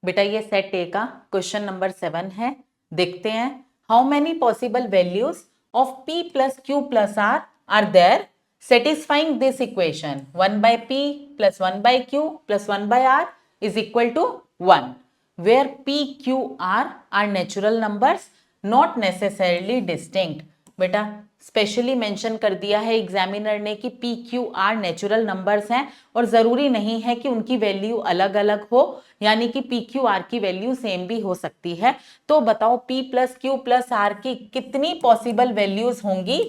बेटा ये सेट ए का क्वेश्चन नंबर 7 है। देखते हैं, how many possible values of p plus q plus r are there satisfying this equation 1 by p plus 1 by q plus 1 by r is equal to 1 where p q r are natural numbers not necessarily distinct। बेटा specially mention कर दिया है examiner ने कि P Q are natural numbers हैं और जरूरी नहीं है कि उनकी वैल्यू अलग अलग हो, यानी कि पी क्यू आर की वैल्यू सेम भी हो सकती है। तो बताओ P plus Q plus R की कितनी पॉसिबल वैल्यूज होंगी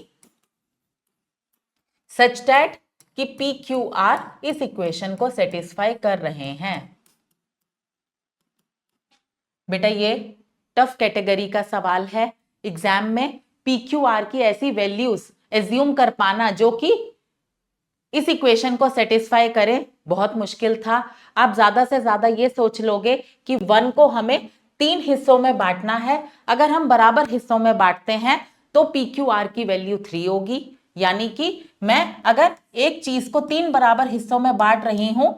सच दैट कि पी क्यू आर इस इक्वेशन को सेटिस्फाई कर रहे हैं। बेटा ये टफ कैटेगरी का सवाल है। एग्जाम में पी क्यू आर की ऐसी वैल्यूज एज्यूम कर पाना जो कि इस इक्वेशन को सेटिस्फाई करे बहुत मुश्किल था। आप ज्यादा से ज्यादा ये सोच लोगे कि 1 को हमें 3 हिस्सों में बांटना है। अगर हम बराबर हिस्सों में बांटते हैं तो P Q R value value 3 होगी, यानी कि मैं अगर एक चीज को 3 बराबर हिस्सों में बांट रही हूं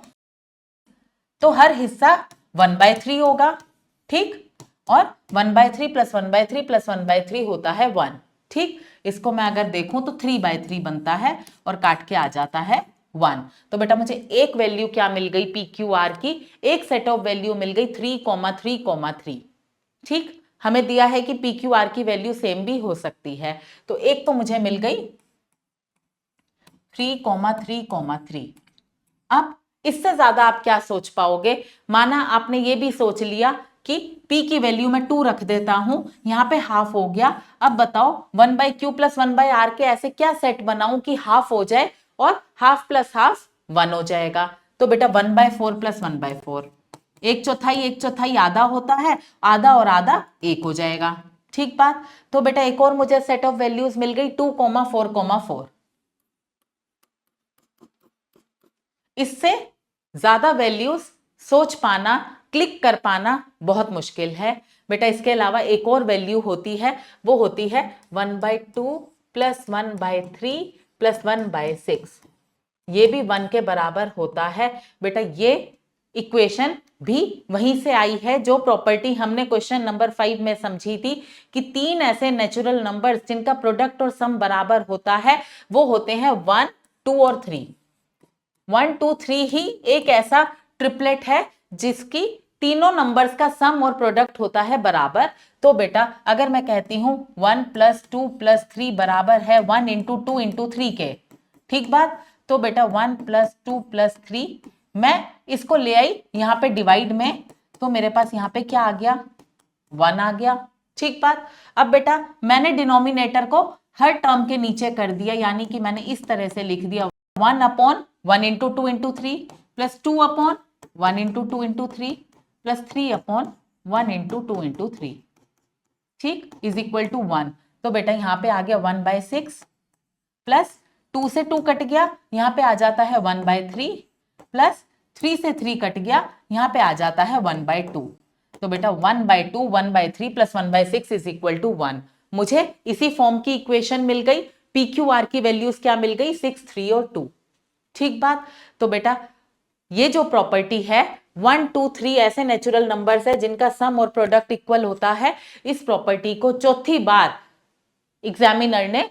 तो हर हिस्सा 1/3 होगा, ठीक। और 1/3 प्लस 1/3 प्लस 1/3 होता है 1, ठीक। इसको मैं अगर देखूं तो 3/3 बनता है और काट के आ जाता है 1। तो बेटा मुझे एक वैल्यू क्या मिल गई पी क्यू आर की, एक सेट ऑफ वैल्यू मिल गई 3,3,3, ठीक। हमें दिया है कि पी क्यू आर की वैल्यू सेम भी हो सकती है, तो एक तो मुझे मिल गई 3,3,3। अब इससे ज्यादा आप क्या सोच पाओगे। माना आपने ये भी सोच लिया कि p की वैल्यू में 2 रख देता हूं, यहां पे हाफ हो गया। अब बताओ 1 by Q plus 1 by R के ऐसे क्या सेट बनाऊं कि हाफ हो जाए और हाफ प्लस हाफ 1 हो जाएगा। तो बेटा 1/4 प्लस 1/4, एक चौथाई आधा होता है, आधा और आधा 1 हो जाएगा, ठीक बात। तो बेटा एक और मुझे सेट ऑफ वैल्यूज मिल गई 2,4,4। इससे ज्यादा वैल्यूज सोच पाना, क्लिक कर पाना बहुत मुश्किल है। बेटा इसके अलावा एक और वैल्यू होती है, वो होती है 1/2 प्लस 1/3 प्लस 1/6। ये भी 1 के बराबर होता है। बेटा ये इक्वेशन भी वहीं से आई है जो प्रॉपर्टी हमने क्वेश्चन नंबर 5 में समझी थी कि 3 ऐसे नेचुरल नंबर्स जिनका प्रोडक्ट और सम बराबर होता है वो होते हैं 1, 2 और 3। 1, 2, 3 ही एक ऐसा ट्रिपलेट है जिसकी तीनों नंबर्स का सम और प्रोडक्ट होता है बराबर। तो बेटा अगर मैं कहती हूं 1 प्लस 2 प्लस 3 बराबर है 1 इंटू 2 इंटू 3 के, ठीक बात। तो बेटा 1 प्लस 2 प्लस 3, मैं इसको ले आई यहां पे डिवाइड में, तो मेरे पास यहां पे क्या आ गया 1 आ गया, ठीक बात। अब बेटा मैंने डिनोमिनेटर को हर टर्म के नीचे कर दिया, यानी कि मैंने इस तरह से लिख दिया 1/1 into 2 into 3 plus 2/1 into 2 into 3 plus 3/1 into 2 into 3, ठीक, इज इक्वल टू 1। तो बेटा यहां पे आ गया 1/6 प्लस 2 से 2 कट गया, यहां पे आ जाता है 1/3 प्लस 3 से 3 कट गया, यहां पे आ जाता है 1/2। तो बेटा 1/2 1/3 प्लस 1/6 इज इक्वल टू 1। मुझे इसी फॉर्म की इक्वेशन मिल गई। पी क्यू आर की वैल्यूज क्या मिल गई 6, 3 और 2, ठीक बात। तो बेटा ये जो प्रॉपर्टी है 1, 2, 3 ऐसे नेचुरल नंबर्स है जिनका सम और प्रोडक्ट इक्वल होता है, इस प्रॉपर्टी को चौथी बार एग्जामिनर ने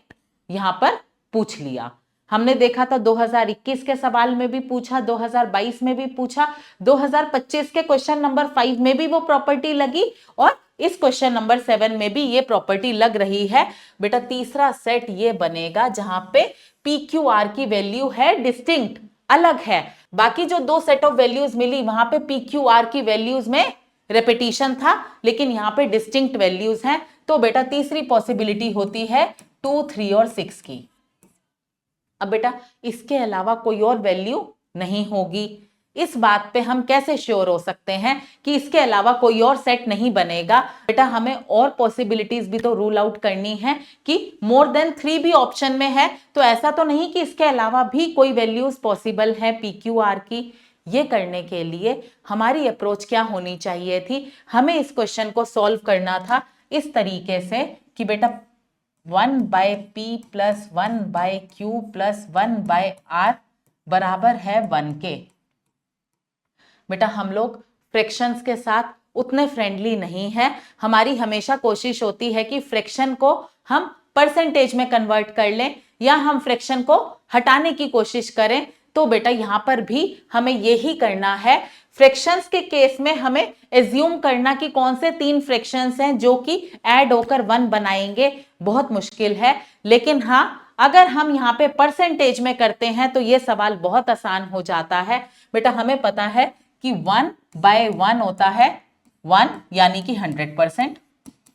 यहां पर पूछ लिया। हमने देखा था 2021 के सवाल में भी पूछा, 2022 में भी पूछा, 2025 के क्वेश्चन नंबर 5 में भी वो प्रॉपर्टी लगी और इस क्वेश्चन नंबर 7 में भी ये प्रॉपर्टी लग रही है। बेटा तीसरा सेट ये बनेगा जहां पे P Q R value value है डिस्टिंक्ट, अलग है। बाकी जो 2 सेट ऑफ वैल्यूज मिली वहां पे पी क्यू आर की वैल्यूज में रेपिटेशन था, लेकिन यहां पे डिस्टिंक्ट वैल्यूज हैं। तो बेटा तीसरी पॉसिबिलिटी होती है 2, 3 और 6 की। अब बेटा इसके अलावा कोई और वैल्यू नहीं होगी। इस बात पे हम कैसे श्योर हो सकते हैं कि इसके अलावा कोई और सेट नहीं बनेगा। बेटा हमें और पॉसिबिलिटीज भी तो रूल आउट करनी है कि मोर देन 3 भी ऑप्शन में है, तो ऐसा तो नहीं कि इसके अलावा भी कोई वैल्यूज पॉसिबल है पी क्यू आर की। ये करने के लिए हमारी अप्रोच क्या होनी चाहिए थी, हमें इस क्वेश्चन को सॉल्व करना था इस तरीके से कि बेटा 1/p plus 1/q plus 1/r बराबर है 1 के। बेटा हम लोग फ्रैक्शंस के साथ उतने फ्रेंडली नहीं है। हमारी हमेशा कोशिश होती है कि फ्रैक्शन को हम परसेंटेज में कन्वर्ट कर लें या हम फ्रैक्शन को हटाने की कोशिश करें। तो बेटा यहां पर भी हमें यही करना है। फ्रैक्शंस के केस में हमें एज्यूम करना कि कौन से 3 फ्रैक्शंस हैं जो कि ऐड होकर 1 बनाएंगे, बहुत मुश्किल है। लेकिन हाँ, अगर हम यहाँ पे परसेंटेज में करते हैं तो ये सवाल बहुत आसान हो जाता है। बेटा हमें पता है कि 1/1 होता है 1 यानी कि 100%।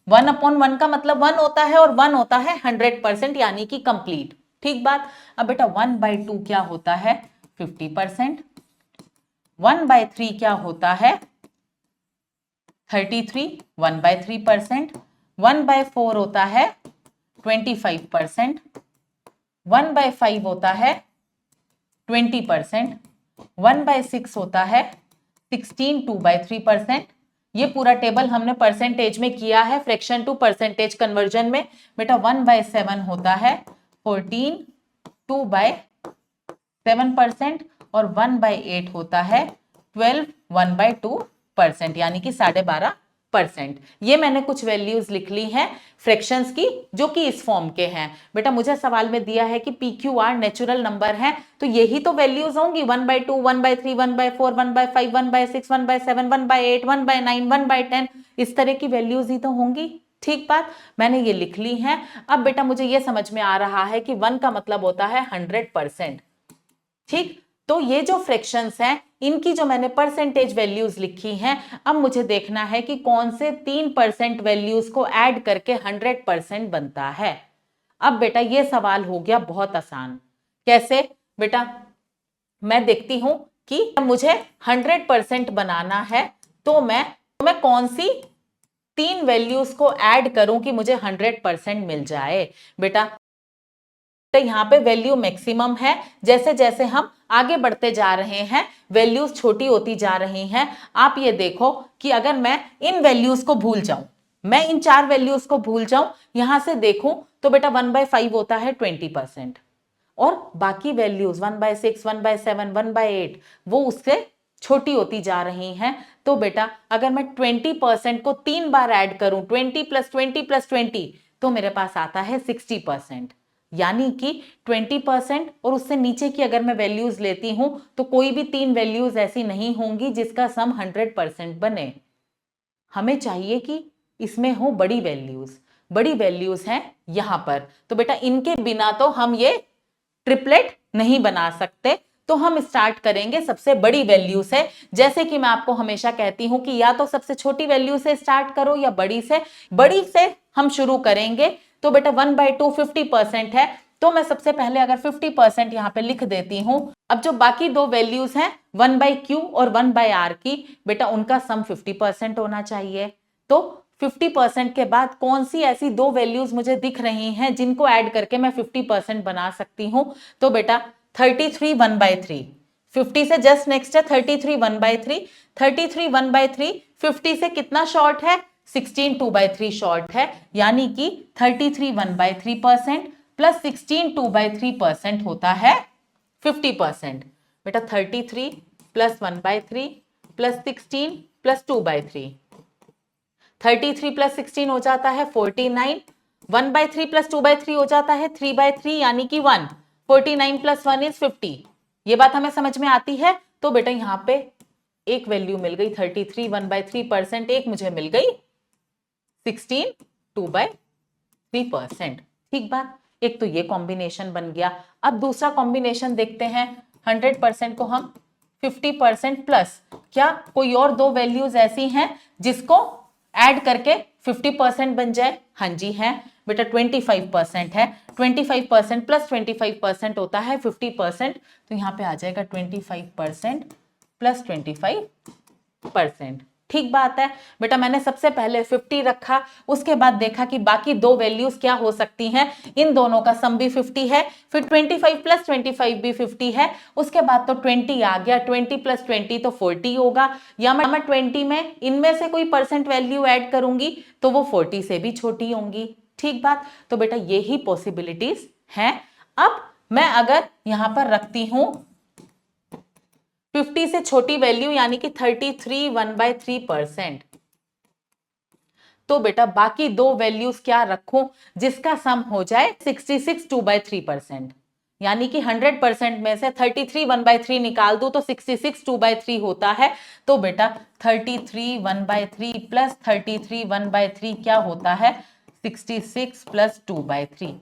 1/1 का मतलब 1 होता है और 1 होता है 100% यानी कि कंप्लीट। ठीक बात। अब बेटा 1/2 क्या होता है 50%। 1/3 क्या होता है 33, 1/3%। 1/4 होता है 25%। 1/5 होता है 20%। 1/6 होता है 16, 2/3%। ये पूरा टेबल हमने परसेंटेज में किया है फ्रैक्शन टू परसेंटेज कन्वर्जन में। बेटा 1/7 होता है 14, 2/7% और 1/8 होता है 12, 1/2% यानी कि 12.5%। ये मैंने कुछ वैल्यूज लिख ली हैं फ्रैक्शंस की जो कि इस फॉर्म के हैं। बेटा मुझे सवाल में दिया है कि PQR नेचुरल नंबर है, तो यही तो वैल्यूज होंगी 1/2, 1/3, 1/4, 1/5, 1/6, 1/7, 1/8, 1/9, 1/10, इस तरह की वैल्यूज ही तो होंगी। ठीक बात, मैंने ये लिख ली हैं। अब बेटा मुझे ये समझ में आ रहा है कि 1 का मतलब होता है 100%। ठीक, तो ये जो फ्रैक्शंस हैं इनकी जो मैंने परसेंटेज वैल्यूज लिखी हैं, अब मुझे देखना है कि कौन से 3% वैल्यूज को ऐड करके 100% बनता है। अब बेटा ये सवाल हो गया बहुत आसान। कैसे बेटा, मैं देखती हूं कि मुझे 100% बनाना है, तो मैं कौन सी 3 वैल्यूज को ऐड करूं कि मुझे 100% मिल जाए। बेटा तो यहाँ पे वैल्यू मैक्सिमम है, जैसे जैसे हम आगे बढ़ते जा रहे हैं वैल्यूज छोटी होती जा रही हैं। आप ये देखो कि अगर मैं इन वैल्यूज को भूल जाऊं, मैं इन 4 वैल्यूज को भूल जाऊं, यहां से देखूं तो बेटा 1/5 होता है 20% और बाकी वैल्यूज 1/6, 1/7, 1/8 वो उससे छोटी होती जा रही हैं। तो बेटा अगर मैं 20% को 3 बार ऐड करूं, 20 + 20 + 20, तो मेरे पास आता है 60%। यानी कि 20% और उससे नीचे की अगर मैं वैल्यूज लेती हूं तो कोई भी 3 वैल्यूज ऐसी नहीं होंगी जिसका सम 100% बने। हमें चाहिए कि इसमें हो बड़ी वैल्यूज। बड़ी वैल्यूज हैं यहां पर, तो बेटा इनके बिना तो हम ये ट्रिपलेट नहीं बना सकते। तो हम स्टार्ट करेंगे सबसे बड़ी वैल्यू से। जैसे कि मैं आपको हमेशा कहती हूं कि या तो सबसे छोटी वैल्यू से स्टार्ट करो या बड़ी से। बड़ी से हम शुरू करेंगे। तो बेटा 1/2 50% है, तो मैं सबसे पहले अगर 50% यहां पे लिख देती हूं। अब जो बाकी 2 वैल्यूज हैं 1/Q और 1/R की, बेटा उनका सम 50% होना चाहिए। तो 50% के बाद कौन सी ऐसी 2 वैल्यूज मुझे दिख रही हैं जिनको ऐड करके मैं 50% बना सकती हूं। तो बेटा 33 1/3, 50 से जस्ट नेक्स्ट है 33 1/3। 33 1/3 50 से कितना शॉर्ट है 16 2/3 शॉर्ट है, यानी कि 33 1/3% प्लस 16 2/3% होता है 50%। बेटा 33 + 1/3 + 16 + 2/3, 33 + 16 हो जाता है 49। 1/3 + 2/3 हो जाता है 3/3 यानी कि 1। 49 + 1 = 50। ये बात हमें समझ में आती है। तो बेटा यहां पे एक वैल्यू मिल गई 33 1/3%, एक मुझे मिल गई 16 2/3%। ठीक बात, एक तो ये कॉम्बिनेशन बन गया। अब दूसरा कॉम्बिनेशन देखते हैं। 100% को हम 50% प्लस, क्या कोई और 2 वैल्यूज ऐसी हैं जिसको ऐड करके 50% बन जाए? हाँ जी है बेटा, 25% है। 25% प्लस 25% होता है 50%। तो यहां पे आ जाएगा 25% प्लस 25%। ठीक बात है बेटा, मैंने सबसे पहले 50 रखा, उसके बाद देखा कि बाकी 2 वैल्यूज क्या हो सकती हैं। इन दोनों का सम भी 50 है, फिर 25 + 25 भी 50 है। उसके बाद तो 20 आ गया, 20 + 20 तो 40 होगा। या मैं 20 में इनमें से कोई परसेंट वैल्यू ऐड करूंगी तो वो 40 से भी छोटी होंगी। ठीक बात, तो बेटा यही पॉसिबिलिटीज हैं। अब मैं अगर यहां पर रखती हूं 50 से छोटी वैल्यू यानी कि 33 1/3%, तो बेटा बाकी दो वैल्यूज क्या रखूं जिसका सम हो जाए 66 2/3%, यानी कि 100% में से 33 1/3 निकाल दूं तो 66 2/3 होता है। तो बेटा 33 1/3 प्लस 33 1/3 क्या होता है, 66 प्लस 2/3।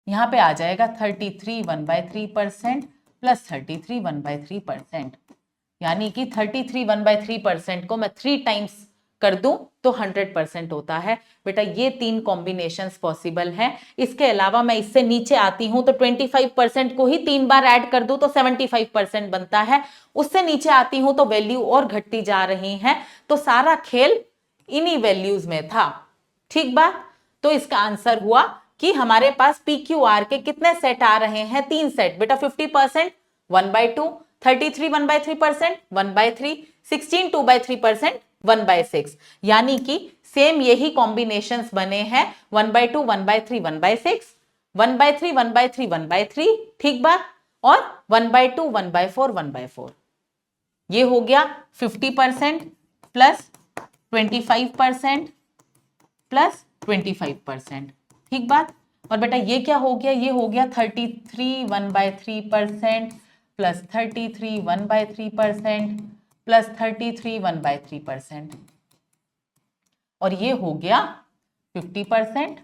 यहां पे आ जाएगा 33 1/3% प्लस 33 1/3%, यानी कि 33 1/3% को मैं 3 टाइम्स कर दूं तो 100% होता है। बेटा ये 3 कॉम्बिनेशंस पॉसिबल हैं। इसके अलावा मैं इससे नीचे आती हूं तो 25% को ही 3 बार ऐड कर दूं तो 75% बनता है। उससे नीचे आती हूं तो वैल्यू और घटती जा रही हैं, तो सारा खेल इन्हीं वैल्यूज में था। ठीक बात। तो इसका आंसर हुआ कि हमारे पास PQR के कितने सेट आ रहे हैं, 3 सेट। बेटा 50% 1/2, 33 1/3% 1/3, 16 2/3% 1/6, यानी कि सेम यही कॉम्बिनेशंस बने हैं 1/2 1/3 1/6, 1/3 1/3 1/3, ठीक बात, और 1/2 1/4 1/4। ये हो गया 50% प्लस 25% प्लस 25%, ठीक बात। और बेटा ये क्या हो गया, ये हो गया 33 1/3% प्लस 33 1/3% प्लस 33 1/3%, और ये हो गया 50%,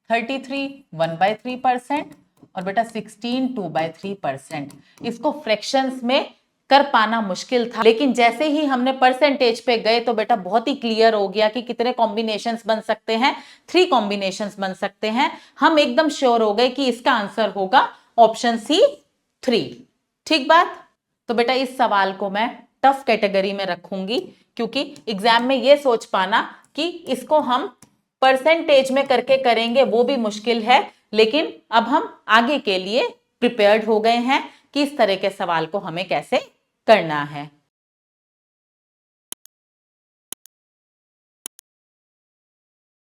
33 1/3% और बेटा 16 2/3%। इसको फ्रैक्शंस में कर पाना मुश्किल था, लेकिन जैसे ही हमने परसेंटेज पे गए तो बेटा बहुत ही क्लियर हो गया कि कितने कॉम्बिनेशंस बन सकते हैं, 3 कॉम्बिनेशंस बन सकते हैं। हम एकदम श्योर हो गए कि इसका आंसर होगा ऑप्शन सी 3, ठीक बात। तो बेटा इस सवाल को मैं टफ कैटेगरी में रखूंगी, क्योंकि एग्जाम में ये सोच पाना कि इसको हम परसेंटेज में करके करेंगे वो भी मुश्किल है, लेकिन अब हम आगे के लिए प्रिपेयर्ड हो गए हैं कि इस तरह के सवाल को हमें कैसे करना है।